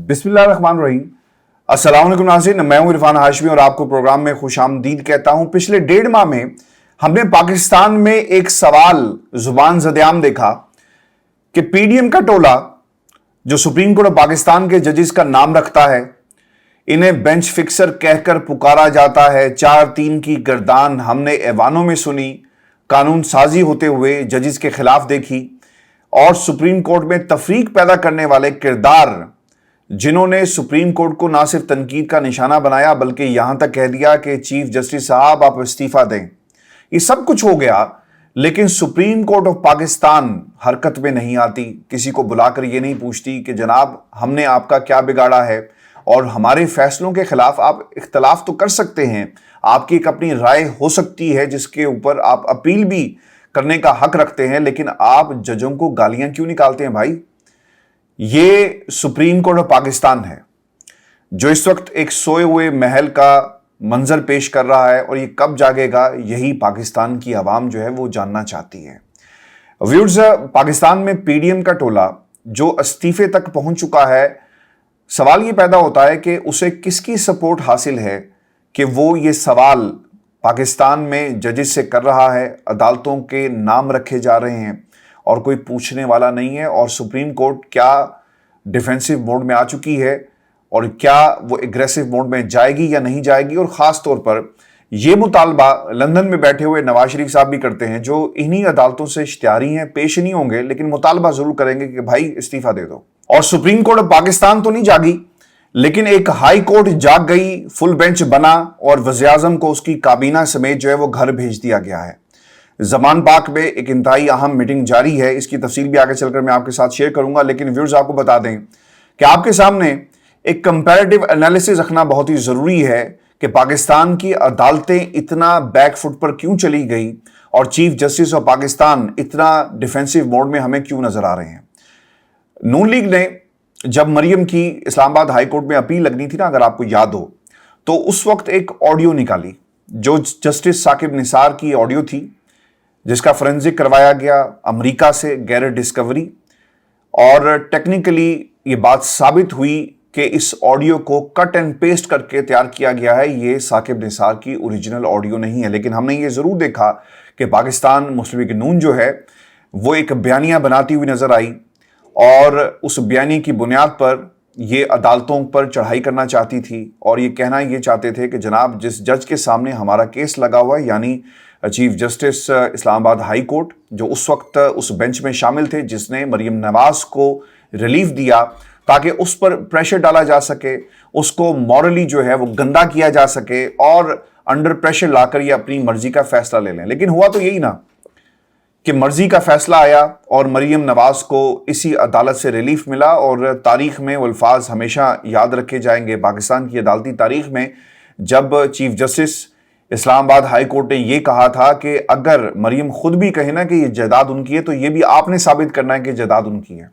बिस्मिल्लाहिर्रहमानिर्रहीम। अस्सलाम वालेकुम नाज़रीन, मैं हूं इरफान हाशमी और आपको प्रोग्राम में खुशामदीद कहता हूं। पिछले 1.5 माह में हमने पाकिस्तान में एक सवाल जुबान ज़द-ए-आम देखा कि पीडीएम का टोला जो सुप्रीम कोर्ट ऑफ पाकिस्तान के जजेस का नाम रखता है, इन्हें बेंच फिक्सर कहकर पुकारा जाता है। 4-3 की गर्दान हमने ऐवानों में सुनी, कानून साजी होते हुए जजेस के खिलाफ देखी और सुप्रीम कोर्ट में तफरीक पैदा करने वाले किरदार जिन्होंने सुप्रीम कोर्ट को ना सिर्फ तनकीद का निशाना बनाया बल्कि यहां तक कह दिया कि चीफ जस्टिस साहब आप इस्तीफा दें। ये सब कुछ हो गया, लेकिन सुप्रीम कोर्ट ऑफ पाकिस्तान हरकत में नहीं आती, किसी को बुलाकर ये नहीं पूछती कि जनाब हमने आपका क्या बिगाड़ा है और हमारे फैसलों के खिलाफ आप इख्तलाफ तो कर सकते हैं, आपकी एक अपनी राय हो सकती है जिसके ऊपर आप अपील भी करने का हक रखते हैं, लेकिन आप जजों को गालियां क्यों निकालते हैं भाई? ये सुप्रीम कोर्ट ऑफ पाकिस्तान है जो इस वक्त एक सोए हुए महल का मंजर पेश कर रहा है और ये कब जागेगा, यही पाकिस्तान की आवाम जो है वो जानना चाहती है। व्यूअर्स, पाकिस्तान में पीडीएम का टोला जो इस्तीफे तक पहुंच चुका है, सवाल ये पैदा होता है कि उसे किसकी सपोर्ट हासिल है कि वो ये सवाल पाकिस्तान में जजेस से कर रहा है। अदालतों के नाम रखे जा रहे हैं और कोई पूछने वाला नहीं है, और सुप्रीम कोर्ट क्या डिफेंसिव मोड में आ चुकी है और क्या वो एग्रेसिव मोड में जाएगी या नहीं जाएगी। और ख़ास तौर पर ये मुतालबा लंदन में बैठे हुए नवाज शरीफ साहब भी करते हैं, जो इन्हीं अदालतों से इश्तिहारी हैं, पेश नहीं होंगे लेकिन मुतालबा ज़रूर करेंगे कि भाई इस्तीफा दे दो। और सुप्रीम कोर्ट ऑफ पाकिस्तान तो नहीं जागी, लेकिन एक हाई कोर्ट जाग गई, फुल बेंच बना और वज़ीर-ए-आज़म को उसकी काबीना समेत जो है वो घर भेज दिया गया है। ज़मान पाक में एक इंतहाई अहम मीटिंग जारी है, इसकी तफसील भी आगे चलकर मैं आपके साथ शेयर करूंगा, लेकिन व्यूअर्स आपको बता दें कि आपके सामने एक कंपैरेटिव एनालिसिस रखना बहुत ही ज़रूरी है कि पाकिस्तान की अदालतें इतना बैक फुट पर क्यों चली गई और चीफ जस्टिस ऑफ पाकिस्तान इतना डिफेंसिव मोड में हमें क्यों नजर आ रहे हैं। नून लीग ने जब मरियम की इस्लामाबाद हाई कोर्ट में अपील लगनी थी ना, अगर आपको याद हो, तो उस वक्त एक ऑडियो निकाली जो जस्टिस साकिब निसार की ऑडियो थी, जिसका फोरेंसिक करवाया गया अमेरिका से गैरेट डिस्कवरी, और टेक्निकली ये बात साबित हुई कि इस ऑडियो को कट एंड पेस्ट करके तैयार किया गया है, ये साकिब निसार की ओरिजिनल ऑडियो नहीं है। लेकिन हमने ये ज़रूर देखा कि पाकिस्तान मुस्लिम लीग नून जो है वो एक बयानिया बनाती हुई नज़र आई और उस बयानी की बुनियाद पर ये अदालतों पर चढ़ाई करना चाहती थी और ये कहना ये चाहते थे कि जनाब जिस जज के सामने हमारा केस लगा हुआ है, यानी chief justice Islamabad high court, जो उस वक्त उस बेंच में शामिल थे जिसने मरियम नवाज को रिलीफ दिया ताकि उस पर प्रेशर डाला जा सके, उसको मॉरली जो है वो गंदा किया जा सके और अंडर प्रेशर लाकर ये अपनी मर्जी का फैसला ले लें। लेकिन हुआ तो यही ना कि मर्जी का फैसला आया और मरियम नवाज को इसी अदालत से रिलीफ मिला, और तारीख में वो अल्फाज हमेशा याद रखे जाएंगे पाकिस्तान की अदालती तारीख में, जब chief justice Islamabad high court ने यह कहा था कि अगर मरियम खुद भी कहे ना कि ये जायदाद उनकी है तो ये भी आपने साबित करना है कि जायदाद उनकी है।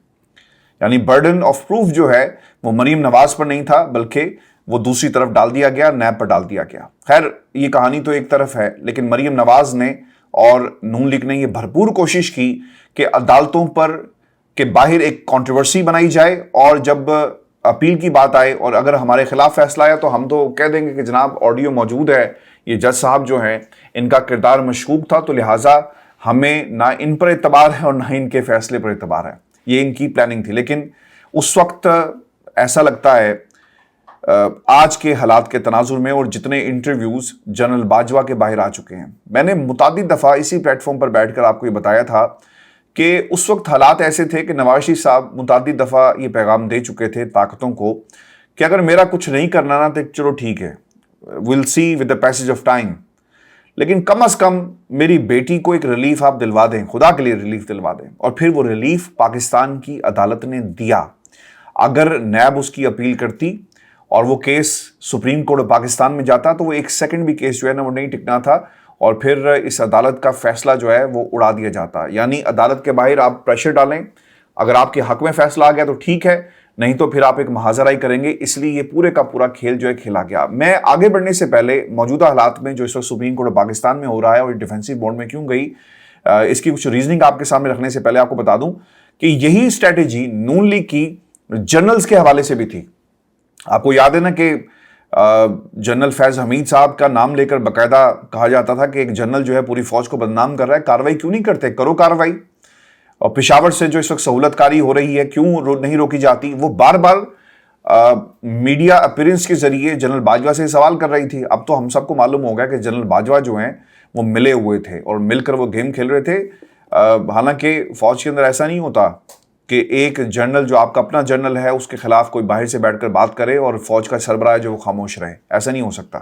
यानी बर्डन ऑफ प्रूफ जो है वो मरियम नवाज पर नहीं था बल्कि वो दूसरी तरफ डाल दिया गया, नैब पर डाल दिया गया। खैर ये कहानी तो एक तरफ है, लेकिन मरियम नवाज ने और नून लीग ने ये भरपूर कोशिश की कि अदालतों पर के बाहर एक कंट्रोवर्सी बनाई जाए, और जब अपील की बात आए और अगर हमारे खिलाफ फैसला आया तो हम तो कह देंगे कि जनाब ऑडियो मौजूद है, ये जज साहब जो हैं इनका किरदार मशकूक था, तो लिहाजा हमें ना इन पर एतबार है और ना इनके फैसले पर एतबार है। ये इनकी प्लानिंग थी। लेकिन उस वक्त ऐसा लगता है आज के हालात के तनाजुर में और जितने इंटरव्यूज जनरल बाजवा के बाहर आ चुके हैं, मैंने मुतादिद दफ़ा इसी प्लेटफॉर्म पर बैठकर आपको ये बताया था कि उस वक्त हालात ऐसे थे कि नवाज शरीफ साहब मुतादिद दफ़ा ये पैगाम दे चुके थे ताकतों को कि अगर मेरा कुछ नहीं करना ना तो चलो ठीक है, will see with the passage of time, लेकिन कम से कम मेरी बेटी को एक रिलीफ आप दिलवा दें, खुदा के लिए रिलीफ दिलवा दें। और फिर वो रिलीफ पाकिस्तान की अदालत ने दिया। अगर नैब उसकी अपील करती और वो case supreme court of Pakistan में जाता तो वो एक सेकंड भी केस जो है ना वो नहीं टिकना था और फिर इस अदालत का फैसला जो है वो उड़ा दिया जाता। यानी अदालत के बाहर आप प्रेशर डालें, अगर आपके हक में फैसला आ गया तो ठीक है, नहीं तो फिर आप एक महाजराई करेंगे। इसलिए ये पूरे का पूरा खेल जो है खेला गया। मैं आगे बढ़ने से पहले मौजूदा हालात में जो इस वक्त सुप्रीम कोर्ट ऑफ पाकिस्तान में हो रहा है और डिफेंसिव मोड में क्यों गई, इसकी कुछ रीजनिंग आपके सामने रखने से पहले आपको बता दूं कि यही स्ट्रेटेजी नून लीग की जनरल्स के हवाले से भी थी। آپ کو یاد ہے نا کہ جنرل فیض حمید صاحب کا نام لے کر باقاعدہ کہا جاتا تھا کہ ایک جنرل جو ہے پوری فوج کو بدنام کر رہا ہے، کارروائی کیوں نہیں کرتے؟ کرو کارروائی۔ اور پشاور سے جو اس وقت سہولت کاری ہو رہی ہے کیوں نہیں روکی جاتی؟ وہ بار بار میڈیا اپیرنس کے ذریعے جنرل باجوہ سے سوال کر رہی تھی۔ اب تو ہم سب کو معلوم ہو گیا کہ جنرل باجوہ جو ہیں وہ ملے ہوئے تھے اور مل کر وہ گیم کھیل رہے تھے۔ حالانکہ فوج کے اندر ایسا نہیں ہوتا کہ ایک جنرل جو آپ کا اپنا جنرل ہے اس کے خلاف کوئی باہر سے بیٹھ کر بات کرے اور فوج کا سربراہ جو وہ خاموش رہے، ایسا نہیں ہو سکتا۔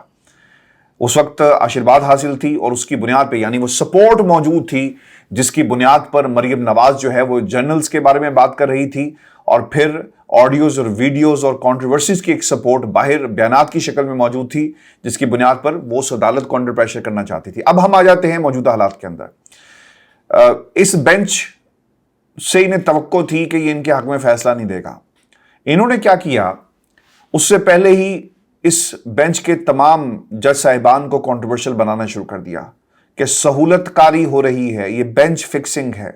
اس وقت آشیرواد حاصل تھی اور اس کی بنیاد پہ، یعنی وہ سپورٹ موجود تھی جس کی بنیاد پر مریم نواز جو ہے وہ جنرلز کے بارے میں بات کر رہی تھی، اور پھر آڈیوز اور ویڈیوز اور کانٹروورسیز کی ایک سپورٹ باہر بیانات کی شکل میں موجود تھی جس کی بنیاد پر وہ اس عدالت کو انڈر پریشر کرنا چاہتی تھی۔ اب ہم آ جاتے ہیں موجودہ حالات کے اندر۔ اس بینچ سے انہیں توقع تھی کہ یہ ان کے حق میں فیصلہ نہیں دے گا۔ انہوں نے کیا کیا؟ اس سے پہلے ہی اس بینچ کے تمام جج صاحبان کو کنٹروورشل بنانا شروع کر دیا کہ سہولت کاری ہو رہی ہے، یہ بینچ فکسنگ ہے،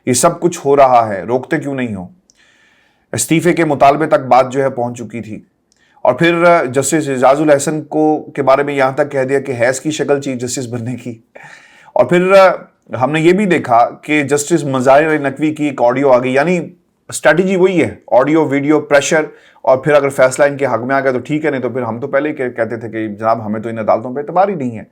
یہ سب کچھ ہو رہا ہے، روکتے کیوں نہیں ہو؟ استعفے کے مطالبے تک بات جو ہے پہنچ چکی تھی، اور پھر جسٹس اعجاز الحسن کے بارے میں یہاں تک کہہ دیا کہ حیض کی شکل چاہیے جسٹس بننے کی۔ اور پھر ہم نے یہ بھی دیکھا کہ جسٹس مظاہر علی نقوی کی ایک آڈیو آ گئی، یعنی اسٹریٹجی وہی ہے، آڈیو ویڈیو پریشر، اور پھر اگر فیصلہ ان کے حق میں آ گیا تو ٹھیک ہے، نہیں تو پھر ہم تو پہلے ہی کہتے تھے کہ جناب ہمیں تو ان عدالتوں پہ اعتبار ہی نہیں ہے۔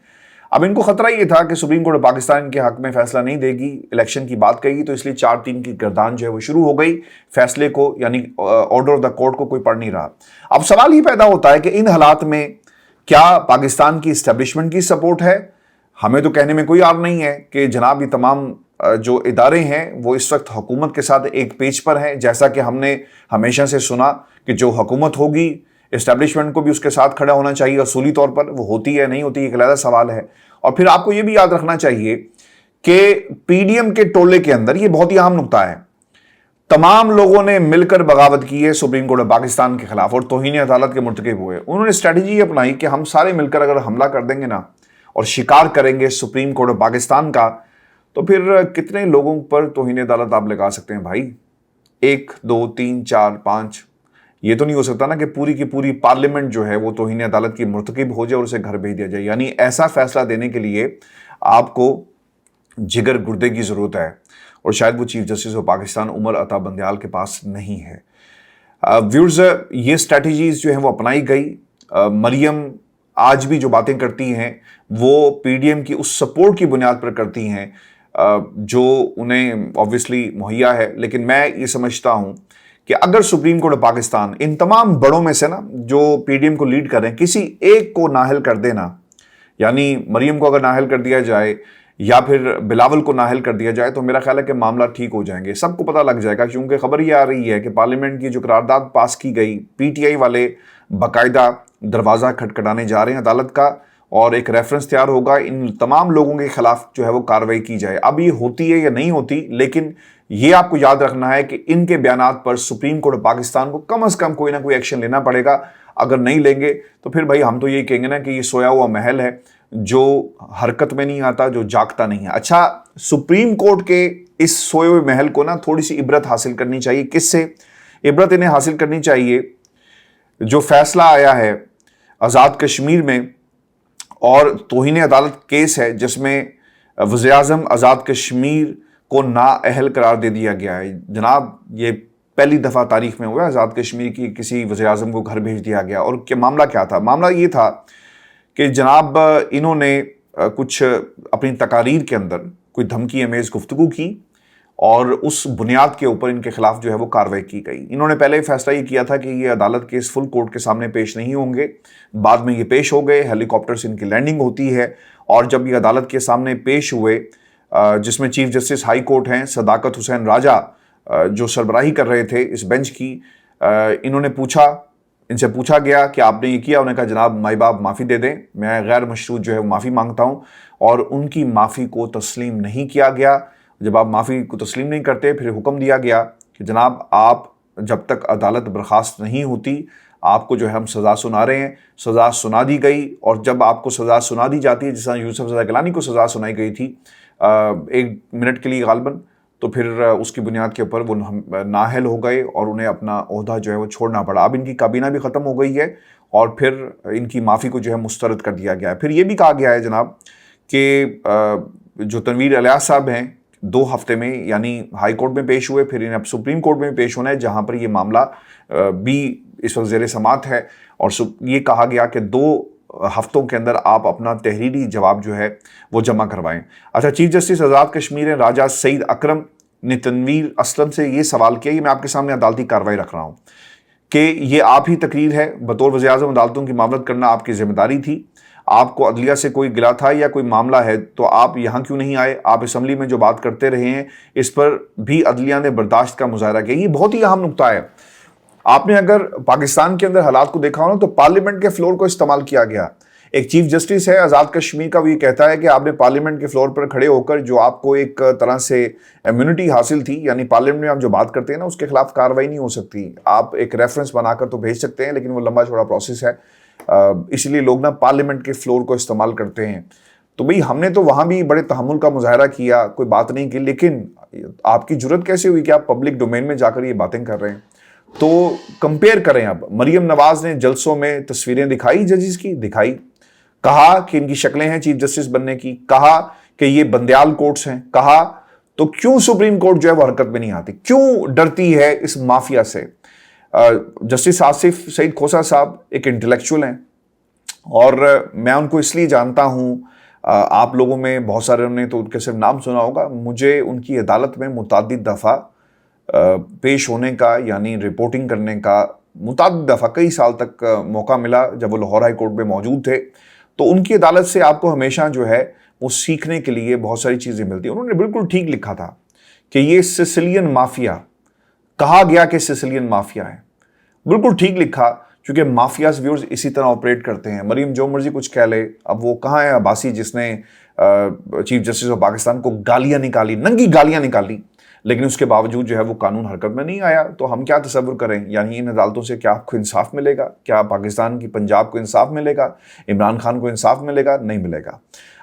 اب ان کو خطرہ یہ تھا کہ سپریم کورٹ پاکستان ان کے حق میں فیصلہ نہیں دے گی، الیکشن کی بات کہے گی، تو اس لیے 4-3 کی گردان جو ہے وہ شروع ہو گئی فیصلے کو، یعنی آرڈر آف دا کورٹ کو کوئی پڑھ نہیں رہا۔ اب سوال یہ پیدا ہوتا ہے کہ ان حالات میں کیا پاکستان کی اسٹیبلشمنٹ کی سپورٹ ہے؟ ہمیں تو کہنے میں کوئی عار نہیں ہے کہ جناب یہ تمام جو ادارے ہیں وہ اس وقت حکومت کے ساتھ ایک پیج پر ہیں، جیسا کہ ہم نے ہمیشہ سے سنا کہ جو حکومت ہوگی اسٹیبلشمنٹ کو بھی اس کے ساتھ کھڑا ہونا چاہیے اصولی طور پر۔ وہ ہوتی ہے نہیں ہوتی ایک علیحدہ سوال ہے۔ اور پھر آپ کو یہ بھی یاد رکھنا چاہیے کہ پی ڈی ایم کے ٹولے کے اندر یہ بہت ہی اہم نقطہ ہے، تمام لوگوں نے مل کر بغاوت کی ہے سپریم کورٹ پاکستان کے خلاف اور توہین عدالت کے مرتکب ہوئے۔ انہوں نے اسٹریٹجی اپنائی کہ ہم سارے مل کر اگر حملہ کر دیں گے نا اور شکار کریں گے سپریم کورٹ پاکستان کا، تو پھر کتنے لوگوں پر توہین عدالت آپ لگا سکتے ہیں بھائی؟ 1 2 3 4 5؟ یہ تو نہیں ہو سکتا نا کہ پوری کی پوری پارلیمنٹ جو ہے وہ توہین عدالت کی مرتکب ہو جائے اور اسے گھر بھیج دیا جائے۔ یعنی ایسا فیصلہ دینے کے لیے آپ کو جگر گردے کی ضرورت ہے، اور شاید وہ chief justice of Pakistan Umar Ata Bandial کے پاس نہیں ہے۔ ویورز، یہ اسٹریٹجیز جو ہیں وہ اپنائی گئی۔ مریم آج بھی جو باتیں کرتی ہیں وہ پی ڈی ایم کی اس سپورٹ کی بنیاد پر کرتی ہیں جو انہیں آبویسلی مہیا ہے، لیکن میں یہ سمجھتا ہوں کہ اگر سپریم کورٹ پاکستان ان تمام بڑوں میں سے نا جو پی ڈی ایم کو لیڈ کر رہے ہیں کسی ایک کو نااہل کر دینا، یعنی مریم کو اگر نااہل کر دیا جائے یا پھر بلاول کو نااہل کر دیا جائے، تو میرا خیال ہے کہ معاملہ ٹھیک ہو جائیں گے، سب کو پتہ لگ جائے گا، کیونکہ خبر یہ آ رہی ہے کہ پارلیمنٹ کی جو قرارداد پاس کی گئی، پی ٹی آئی والے باقاعدہ دروازہ کھٹکھٹانے جا رہے ہیں عدالت کا، اور ایک ریفرنس تیار ہوگا ان تمام لوگوں کے خلاف جو ہے وہ کارروائی کی جائے۔ اب یہ ہوتی ہے یا نہیں ہوتی، لیکن یہ آپ کو یاد رکھنا ہے کہ ان کے بیانات پر سپریم کورٹ پاکستان کو کم از کم کوئی نہ کوئی ایکشن لینا پڑے گا۔ اگر نہیں لیں گے تو پھر بھائی ہم تو یہ کہیں گے نا کہ یہ سویا ہوا محل ہے جو حرکت میں نہیں آتا، جو جاگتا نہیں ہے۔ اچھا، سپریم کورٹ کے اس سوئے ہوئے محل کو نا تھوڑی سی عبرت حاصل کرنی چاہیے۔ کس سے عبرت انہیں حاصل کرنی چاہیے؟ جو فیصلہ آیا ہے آزاد کشمیر میں، اور توہین عدالت کیس ہے جس میں وزیر اعظم آزاد کشمیر کو نااہل قرار دے دیا گیا ہے۔ جناب یہ پہلی دفعہ تاریخ میں ہوا ہے آزاد کشمیر کی کسی وزیر اعظم کو گھر بھیج دیا گیا۔ اور معاملہ کیا تھا؟ معاملہ یہ تھا کہ جناب انہوں نے کچھ اپنی تقاریر کے اندر کوئی دھمکی امیز گفتگو کی، اور اس بنیاد کے اوپر ان کے خلاف جو ہے وہ کارروائی کی گئی۔ انہوں نے پہلے فیصلہ یہ کیا تھا کہ یہ عدالت کیس فل کورٹ کے سامنے پیش نہیں ہوں گے، بعد میں یہ پیش ہو گئے، ہیلی کاپٹر سے ان کی لینڈنگ ہوتی ہے، اور جب یہ عدالت کے سامنے پیش ہوئے جس میں چیف جسٹس ہائی کورٹ ہیں صداقت حسین راجہ جو سربراہی کر رہے تھے اس بینچ کی، ان سے پوچھا گیا کہ آپ نے یہ کیا؟ انہوں نے کہا جناب مائی باپ معافی دے دیں، میں غیر مشروط جو ہے معافی مانگتا ہوں، اور ان کی معافی کو تسلیم نہیں کیا گیا۔ جب آپ معافی کو تسلیم نہیں کرتے پھر حکم دیا گیا کہ جناب آپ جب تک عدالت برخاست نہیں ہوتی آپ کو جو ہے ہم سزا سنا رہے ہیں۔ سزا سنا دی گئی، اور جب آپ کو سزا سنا دی جاتی ہے، جس طرح یوسف رضا گیلانی کو سزا سنائی گئی تھی 1 منٹ کے لیے غالباً، तो फिर उसकी बुनियाद के ऊपर वो नाअहल हो गए और उन्हें अपना ओहदा जो है वो छोड़ना पड़ा। अब इनकी काबीना भी ख़त्म हो गई है और फिर इनकी माफ़ी को जो है मुस्तरद कर दिया गया है। फिर ये भी कहा गया है जनाब कि जो तनवीर इलियास साहब हैं 2 हफ्ते में यानी हाई कोर्ट में पेश हुए, फिर इन्हें अब सुप्रीम कोर्ट में पेश होना है जहां पर ये मामला भी इस वक्त ज़ेर समात है। और ये कहा गया कि 2 हफ्तों के अंदर आप अपना तहरीरी जवाब जो है वो जमा करवाएं। अच्छा, चीफ जस्टिस आज़ाद कश्मीर राजा सईद अकरम ने तनवीर असलम से ये सवाल किया, ये मैं आपके सामने अदालती कार्रवाई रख रहा हूँ कि ये आप ही तकरीर है, बतौर वज़ीर-ए-आज़म अदालतों की मामलत करना आपकी जिम्मेदारी थी, आपको अदलिया से कोई गिला था या कोई मामला है तो आप यहाँ क्यों नहीं आए? आप असम्बली में जो बात करते रहे हैं इस पर भी अदलिया ने बर्दाश्त का मुजाहरा किया। ये बहुत ही अहम नुकता है। आपने अगर पाकिस्तान के अंदर हालात को देखा हो ना तो पार्लियामेंट के फ्लोर को इस्तेमाल किया गया। एक चीफ जस्टिस है आज़ाद कश्मीर का, वो ये कहता है कि आपने पार्लियामेंट के फ्लोर पर खड़े होकर जो आपको एक तरह से इम्यूनिटी हासिल थी, यानी पार्लियामेंट में आप जो बात करते हैं ना उसके खिलाफ कार्रवाई नहीं हो सकती। आप एक रेफरेंस बनाकर तो भेज सकते हैं लेकिन वो लंबा चौड़ा प्रोसेस है, इसलिए लोग ना पार्लियामेंट के फ्लोर को इस्तेमाल करते हैं। तो भाई हमने तो वहाँ भी बड़े तहम्मुल का मुजाहरा किया, कोई बात नहीं की, लेकिन आपकी जुर्रत कैसे हुई कि आप पब्लिक डोमेन में जाकर ये बातें कर रहे हैं? तो कंपेयर करें। अब मरियम नवाज ने जलसों में तस्वीरें दिखाई, जजेस की दिखाई, कहा कि इनकी शक्लें हैं चीफ जस्टिस बनने की, कहा कि ये बंदयाल कोर्ट्स हैं, कहा तो क्यों सुप्रीम कोर्ट जो है वो हरकत में नहीं आती, क्यों डरती है इस माफिया से? जस्टिस आसिफ सईद खोसा साहब एक इंटेलेक्चुअल हैं और मैं उनको इसलिए जानता हूँ, आप लोगों में बहुत सारे ने तो उनके सिर्फ नाम सुना होगा, मुझे उनकी अदालत में मुतअद्दिद दफ़ा पेश होने का यानी रिपोर्टिंग करने का मुतअद्दिद दफ़ा कई साल तक मौका मिला जब वो लाहौर हाई कोर्ट में मौजूद थे। तो उनकी अदालत से आपको हमेशा जो है वो सीखने के लिए बहुत सारी चीज़ें मिलती हैं। उन्होंने बिल्कुल ठीक लिखा था कि ये सिसिलियन माफिया, कहा गया कि सिसिलियन माफिया है, बिल्कुल ठीक लिखा, क्योंकि माफियाज व्यूअर्स इसी तरह ऑपरेट करते हैं। मरीम जो मर्जी कुछ कह ले, अब वो कहाँ है अब्बासी जिसने चीफ जस्टिस ऑफ पाकिस्तान को गालियां निकाली, नंगी गालियां निकाली, लेकिन उसके बावजूद जो है वो कानून हरकत में नहीं आया। तो हम क्या तसव्वुर करें, यानी इन अदालतों से क्या आपको इंसाफ मिलेगा? क्या पाकिस्तान की पंजाब को इंसाफ मिलेगा? इमरान खान को इंसाफ मिलेगा? नहीं मिलेगा।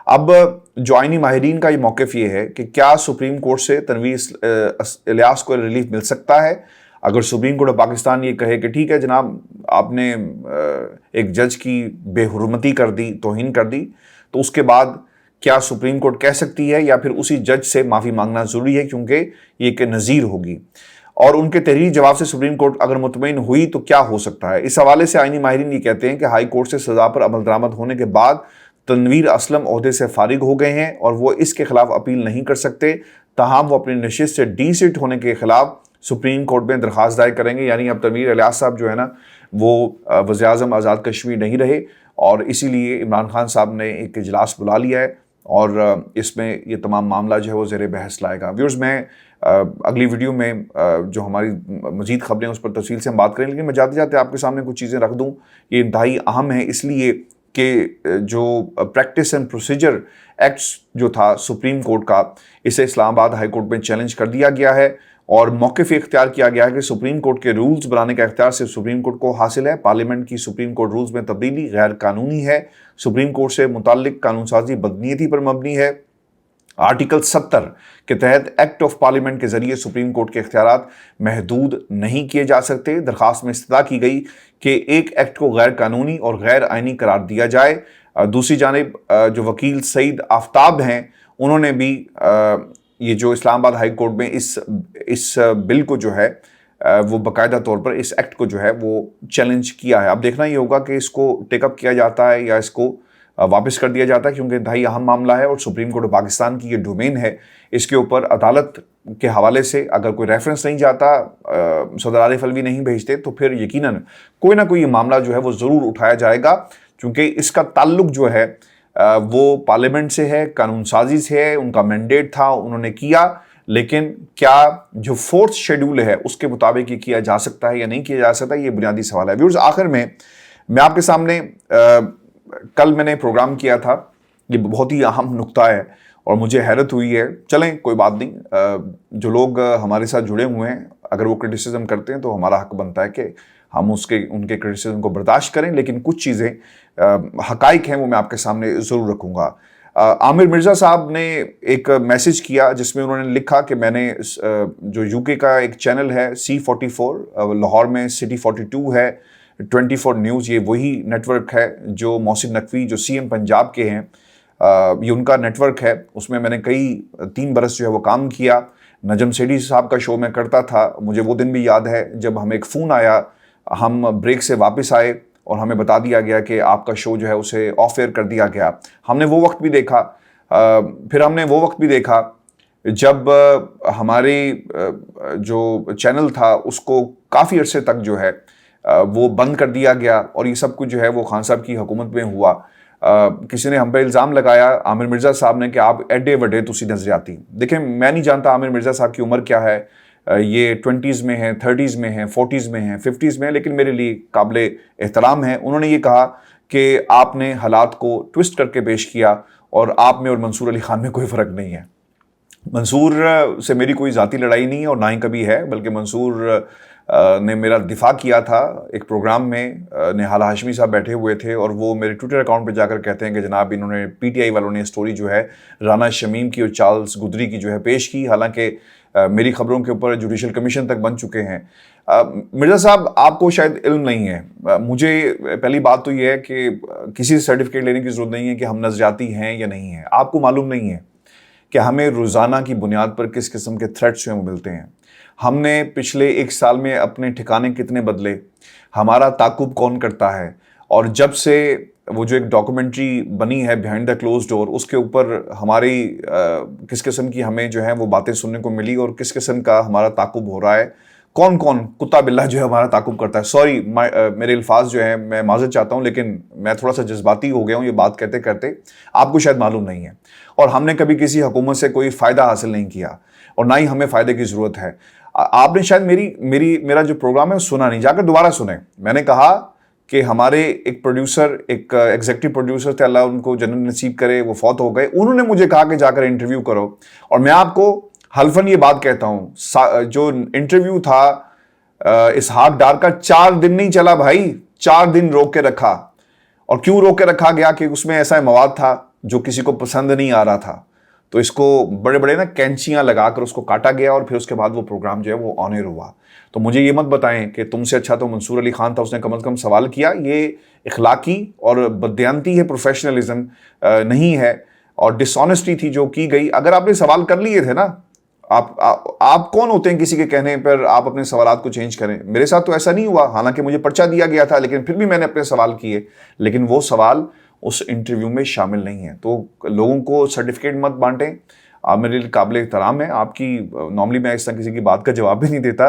अब जो आईनी माहिरीन का ये मौक़िफ़ ये है कि क्या सुप्रीम कोर्ट से तनवीर इलियास को रिलीफ मिल सकता है? अगर सुप्रीम कोर्ट ऑफ पाकिस्तान ये कहे कि ठीक है जनाब, आपने एक जज की बेहुरमती कर दी, तौहीन कर दी, तो उसके बाद क्या सुप्रीम कोर्ट कह सकती है या फिर उसी जज से माफ़ी मांगना ज़रूरी है क्योंकि ये एक नज़ीर होगी? और उनके तहरीरी जवाब से सुप्रीम कोर्ट अगर मुतमईन हुई तो क्या हो सकता है? इस हवाले से आईनी माहिरीन ये कहते हैं कि हाई कोर्ट से सज़ा पर अमल दरामद होने के बाद तनवीर असलम ओहदे से फारिग हो गए हैं और वो इसके खिलाफ अपील नहीं कर सकते, ताहम वो अपनी नशिस्त से डीसिट होने के खिलाफ सुप्रीम कोर्ट में दरख्वास्त दायर करेंगे। यानी अब तनवीर इलियास साहब जो है ना वो वज़ीर-ए-आज़म आज़ाद कश्मीर नहीं रहे और इसीलिए इमरान खान साहब ने एक इजलास बुला लिया है और इसमें ये तमाम मामला जो है वो ज़ेर बहस लाएगा। व्यूअर्स, मैं अगली वीडियो में जो हमारी मज़ीद खबरें उस पर तफसील से हम बात करें, लेकिन मैं जाते जाते आपके सामने कुछ चीज़ें रख दूँ। ये इंतहाई अहम है इसलिए कि जो प्रैक्टिस एंड प्रोसीजर एक्ट्स जो था सुप्रीम कोर्ट का, इसे इस्लामाबाद हाई कोर्ट में चैलेंज कर दिया गया है और मौक़िफ़ इख्तियार किया गया है कि सुप्रीम कोर्ट के रूल्स बनाने का इख्तियार सिर्फ सुप्रीम कोर्ट को हासिल है। पार्लियामेंट की सुप्रीम कोर्ट रूल्स में तब्दीली गैर कानूनी है। सुप्रीम कोर्ट से मुताल्लिक कानून साजी बदनीयती पर मबनी है। आर्टिकल 70 के तहत एक्ट ऑफ पार्लियामेंट के जरिए सुप्रीम कोर्ट के इख्तियारात महदूद नहीं किए जा सकते। दरख्वास्त में इस्तदा की गई कि एक एक्ट को गैर कानूनी और गैर आइनी करार दिया जाए। दूसरी जानिब जो वकील सईद आफ्ताब हैं उन्होंने भी ये जो इस्लामाबाद हाई कोर्ट में इस बिल को जो है वो बाकायदा तौर पर इस एक्ट को जो है वो चैलेंज किया है। अब देखना ये होगा कि इसको टेकअप किया जाता है या इसको वापस कर दिया जाता है, क्योंकि इंतहाई अहम मामला है और सुप्रीम कोर्ट ऑफ पाकिस्तान की ये डोमेन है। इसके ऊपर अदालत के हवाले से अगर कोई रेफरेंस नहीं जाता, सदर आरिफ अलवी नहीं भेजते, तो फिर यकीनन कोई ना कोई ये मामला जो है वो ज़रूर उठाया जाएगा, क्योंकि इसका ताल्लुक जो है वो पार्लियामेंट से है, कानून साजी से है। उनका मैंडेट था, उन्होंने किया, लेकिन क्या जो 4th शेड्यूल है उसके मुताबिक ये किया जा सकता है या नहीं किया जा सकता, ये बुनियादी सवाल है। व्यूअर्स, आखिर में मैं आपके सामने कल मैंने प्रोग्राम किया था, ये बहुत ही अहम नुक्ता है और मुझे हैरत हुई है। चलें कोई बात नहीं, जो लोग हमारे साथ जुड़े हुए हैं अगर वो क्रिटिसिज्म करते हैं तो हमारा हक बनता है कि हम उनके क्रिटिसिज्म को बर्दाश्त करें, लेकिन कुछ चीज़ें हकाइक हैं वो मैं आपके सामने ज़रूर रखूँगा। आमिर मिर्ज़ा साहब ने एक मैसेज किया जिसमें उन्होंने लिखा कि मैंने जो यूके का एक चैनल है C44, लाहौर में सिटी 42 है, 24 न्यूज़, ये वही नेटवर्क है जो मोहसिन नकवी जो CM पंजाब के हैं, ये उनका नेटवर्क है। उसमें मैंने कई 3 बरस जो है वो काम किया। नजम सेठी साहब का शो मैं करता था। मुझे वो दिन भी याद है जब हमें एक फ़ोन आया, हम ब्रेक से वापस आए और हमें बता दिया गया कि आपका शो जो है उसे ऑफ एयर कर दिया गया। हमने वो वक्त भी देखा। फिर हमने वो वक्त भी देखा जब हमारे जो चैनल था उसको काफ़ी अरसे तक जो है वो बंद कर दिया गया, और ये सब कुछ जो है वो खान साहब की हुकूमत में हुआ। किसी ने हम पे इल्ज़ाम लगाया, आमिर मिर्ज़ा साहब ने, कि आप एडे वडे तुसी नज़रियाती। देखें, मैं नहीं जानता आमिर मिर्ज़ा साहब की उम्र क्या है, ये 20s में हैं, 30s में हैं, 40s में हैं, 50s में हैं, लेकिन मेरे लिए काबिले एहतराम है। उन्होंने ये कहा कि आपने हालात को ट्विस्ट करके पेश किया और आप में और मंसूर अली खान में कोई फ़र्क नहीं है। मंसूर से मेरी कोई ज़ाती लड़ाई नहीं है और ना ही कभी है, बल्कि मंसूर ने मेरा दिफा किया था एक प्रोग्राम में। निहाल हाशमी साहब बैठे हुए थे और वो मेरे ट्विटर अकाउंट पे जाकर कहते हैं कि जनाब इन्होंने PTI वालों ने स्टोरी जो है राना शमीम की और चार्ल्स गुदरी की जो है पेश की, हालांकि मेरी खबरों के ऊपर जुडिशल कमीशन तक बन चुके हैं। मिर्ज़ा साहब, आपको शायद इल्म नहीं है। मुझे पहली बात तो ये है कि किसी से सर्टिफिकेट लेने की ज़रूरत नहीं है कि हम नज़रियाती हैं या नहीं हैं। आपको मालूम नहीं है कि हमें रोज़ाना की बुनियाद पर किस किस्म के थ्रेट्स जो हैं वो मिलते हैं। हमने पिछले 1 साल में अपने ठिकाने कितने बदले, हमारा ताक़ुब कौन करता है, और जब से वो जो एक डॉक्यूमेंट्री बनी है बिहाइंड द क्लोज डोर, उसके ऊपर हमारी किस किस्म की हमें जो है वो बातें सुनने को मिली और किस किस्म का हमारा ताक़ुब हो रहा है, कौन कौन कुत्ता बिल्ला जो है हमारा ताक़ुब करता है। सॉरी, मेरे अल्फाज जो है मैं माज़रत चाहता हूँ, लेकिन मैं थोड़ा सा जज्बाती हो गया हूँ ये बात कहते करते। आपको शायद मालूम नहीं है, और हमने कभी किसी हुकूमत से कोई फ़ायदा हासिल नहीं किया और ना ही हमें फ़ायदे की ज़रूरत है। आपने शायद मेरा जो प्रोग्राम है सुना नहीं, जाकर दोबारा सुने। मैंने कहा कि हमारे एक प्रोड्यूसर, एक एग्जीक्यूटिव प्रोड्यूसर थे, अल्लाह उनको जन्नत नसीब करे, वो फौत हो गए। उन्होंने मुझे कहा कि जाकर इंटरव्यू करो, और मैं आपको हल्फन ये बात कहता हूँ, जो इंटरव्यू था इसहाक डार का 4 दिन नहीं चला भाई, 4 दिन रोक के रखा। और क्यों रोक के रखा गया? कि उसमें ऐसा मवाद था जो किसी को पसंद नहीं आ रहा था, तो इसको बड़े बड़े ना कैंचियां लगाकर उसको काटा गया, और फिर उसके बाद वो प्रोग्राम जो है वो ऑन एयर हुआ। तो मुझे ये मत बताएं कि तुमसे अच्छा तो मंसूर अली खान था, उसने कम से कम सवाल किया। ये इखलाकी और बदयांती है, प्रोफेशनलिज्म नहीं है, और डिसऑनेस्टी थी जो की गई। अगर आपने सवाल कर लिए थे ना, आप कौन होते हैं किसी के कहने पर आप अपने सवालात को चेंज करें? मेरे साथ तो ऐसा नहीं हुआ, हालांकि मुझे पर्चा दिया गया था, लेकिन फिर भी मैंने अपने सवाल किए, लेकिन वो सवाल उस इंटरव्यू में शामिल नहीं है। तो लोगों को सर्टिफिकेट मत बांटें। आप मेरे लिए काबिल एहतराम है आपकी। नॉर्मली मैं इस तरह किसी की बात का जवाब भी नहीं देता,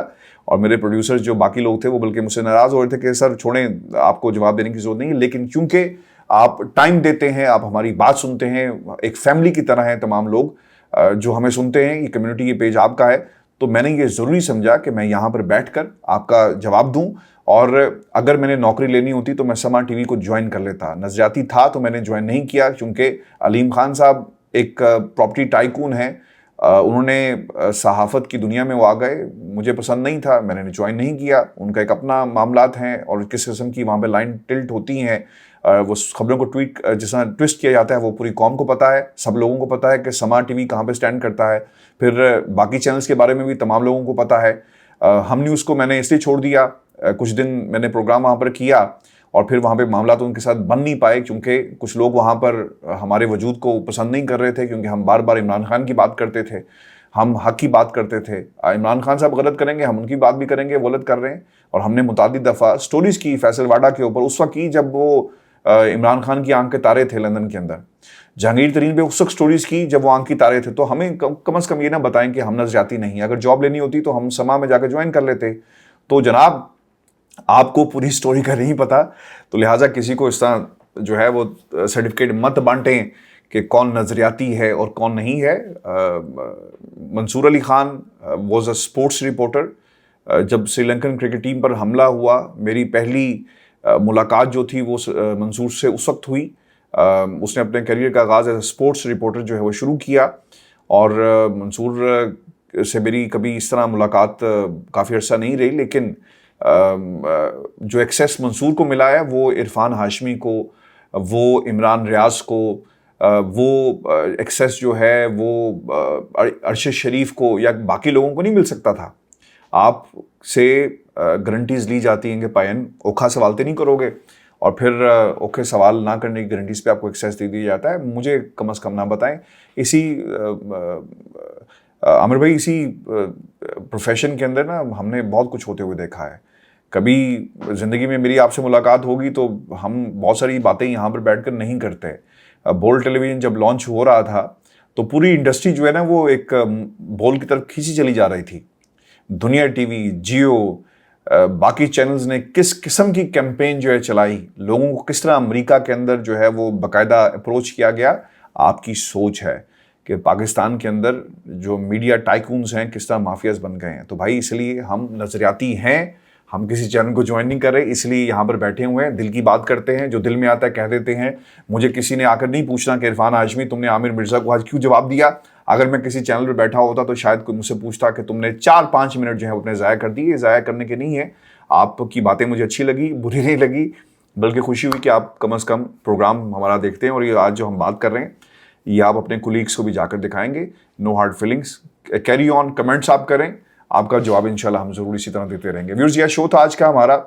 और मेरे प्रोड्यूसर्स जो बाकी लोग थे वो बल्कि मुझसे नाराज़ हो रहे थे कि सर छोड़ें, आपको जवाब देने की ज़रूरत नहीं है। लेकिन क्योंकि आप टाइम देते हैं, आप हमारी बात सुनते हैं, एक फैमिली की तरह हैं तमाम लोग जो हमें सुनते हैं, ये कम्युनिटी, ये पेज आपका है, तो मैंने ये ज़रूरी समझा कि मैं यहाँ पर बैठकर आपका जवाब दूं। और अगर मैंने नौकरी लेनी होती तो मैं समा टीवी को ज्वाइन कर लेता। नज़रियाती था तो मैंने ज्वाइन नहीं किया, क्योंकि अलीम खान साहब एक प्रॉपर्टी टाइकून हैं। उन्होंने सहाफ़त की दुनिया में वो आ गए, मुझे पसंद नहीं था, मैंने ज्वाइन नहीं किया। उनका एक अपना मामलात हैं, और किस किस्म की वहाँ पे लाइन टिल्ट होती हैं, वो खबरों को जिस तरह ट्विस्ट किया जाता है, वो पूरी कौम को पता है, सब लोगों को पता है कि समा टीवी कहाँ पे स्टैंड करता है। फिर बाकी चैनल्स के बारे में भी तमाम लोगों को पता है। हम न्यूज़ को मैंने इसलिए छोड़ दिया, कुछ दिन मैंने प्रोग्राम वहाँ पर किया, और फिर वहाँ पे मामला तो उनके साथ बन नहीं पाए, क्योंकि कुछ लोग वहाँ पर हमारे वजूद को पसंद नहीं कर रहे थे, क्योंकि हम बार बार इमरान खान की बात करते थे, हम हक की बात करते थे। इमरान खान साहब गलत करेंगे, हम उनकी बात भी करेंगे, वो गलत कर रहे हैं। और हमने मुतादिद दफ़ा स्टोरीज़ की फैसल वाडा के ऊपर, उस वक्त की जब वो इमरान खान की आंख के तारे थे लंदन के अंदर। जहांगीर तरीन पे उस वक्त स्टोरीज़ की जब वो आंख की तारे थे। तो हमें कम से कम ये ना बताएं कि हम नज़रियाती नहीं। अगर जॉब लेनी होती तो हम समा में जाकर ज्वाइन कर लेते। तो जनाब, आपको पूरी स्टोरी का नहीं पता, तो लिहाजा किसी को इस तरह जो है वो सर्टिफिकेट मत बांटें कि कौन नज़रियाती है और कौन नहीं है। Mansoor Ali Khan was a sports reporter. जब श्रीलंकन क्रिकेट टीम पर हमला हुआ, मेरी पहली मुलाकात जो थी वो मंसूर से उस वक्त हुई। उसने अपने करियर का आगाज़ एज स्पोर्ट्स रिपोर्टर जो है वो शुरू किया, और मंसूर से मेरी कभी इस तरह मुलाकात काफ़ी अर्सा नहीं रही। लेकिन जो एक्सेस मंसूर को मिला है वो इरफान हाशमी को, वो इमरान रियाज को, وہ ایکسیس جو ہے وہ عرش شریف کو یا باقی لوگوں کو نہیں مل سکتا تھا. آپ سے گارنٹیز لی جاتی ہیں کہ پائن اوکھا سوال تو نہیں کرو گے, اور پھر اوکھے سوال نہ کرنے کی گارنٹیز پہ آپ کو ایکسیس دے دیا جاتا ہے. مجھے کم از کم نہ بتائیں. اسی عامر بھائی, اسی پروفیشن کے اندر نا ہم نے بہت کچھ ہوتے ہوئے دیکھا ہے. کبھی زندگی میں میری آپ سے ملاقات ہوگی تو ہم بہت ساری باتیں یہاں پر بیٹھ کر نہیں کرتے. بول ٹیلی ویژن جب لانچ ہو رہا تھا تو پوری انڈسٹری جو ہے نا وہ ایک بول کی طرف کھینچی چلی جا رہی تھی. دنیا ٹی وی, جیو, باقی چینلز نے کس قسم کی کیمپین جو ہے چلائی, لوگوں کو کس طرح امریکہ کے اندر جو ہے وہ باقاعدہ اپروچ کیا گیا. آپ کی سوچ ہے کہ پاکستان کے اندر جو میڈیا ٹائکونز ہیں کس طرح مافیاز بن گئے ہیں. تو بھائی اس لیے ہم نظریاتی ہیں, ہم کسی چینل کو جوائن نہیں کر رہے, اس لیے یہاں پر بیٹھے ہوئے ہیں, دل کی بات کرتے ہیں, جو دل میں آتا ہے کہہ دیتے ہیں. مجھے کسی نے آ کر نہیں پوچھنا کہ عرفان ہاشمی تم نے عامر مرزا کو آج کیوں جواب دیا. اگر میں کسی چینل پہ بیٹھا ہوتا تو شاید کوئی مجھ سے پوچھتا کہ تم نے 4-5 منٹ جو ہے اپنے ضائع کر دیے. ضائع کرنے کے نہیں ہیں. آپ کی باتیں مجھے اچھی لگی, بری نہیں لگی, بلکہ خوشی ہوئی کہ آپ کم از کم پروگرام ہمارا دیکھتے ہیں. اور یہ آج جو ہم بات کر رہے ہیں یہ آپ اپنے کولیگس کو بھی جا کر دکھائیں گے. No hard feelings, carry on, comments آپ کریں, آپ کا جواب انشاءاللہ ہم ضرور اسی طرح دیتے رہیں گے. ویورز, یہ شو تھا آج کا ہمارا.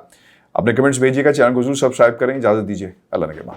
اپنے کمنٹس بھیجیے گا, چینل کو ضرور سبسکرائب کریں. اجازت دیجیے, اللہ نگہبان.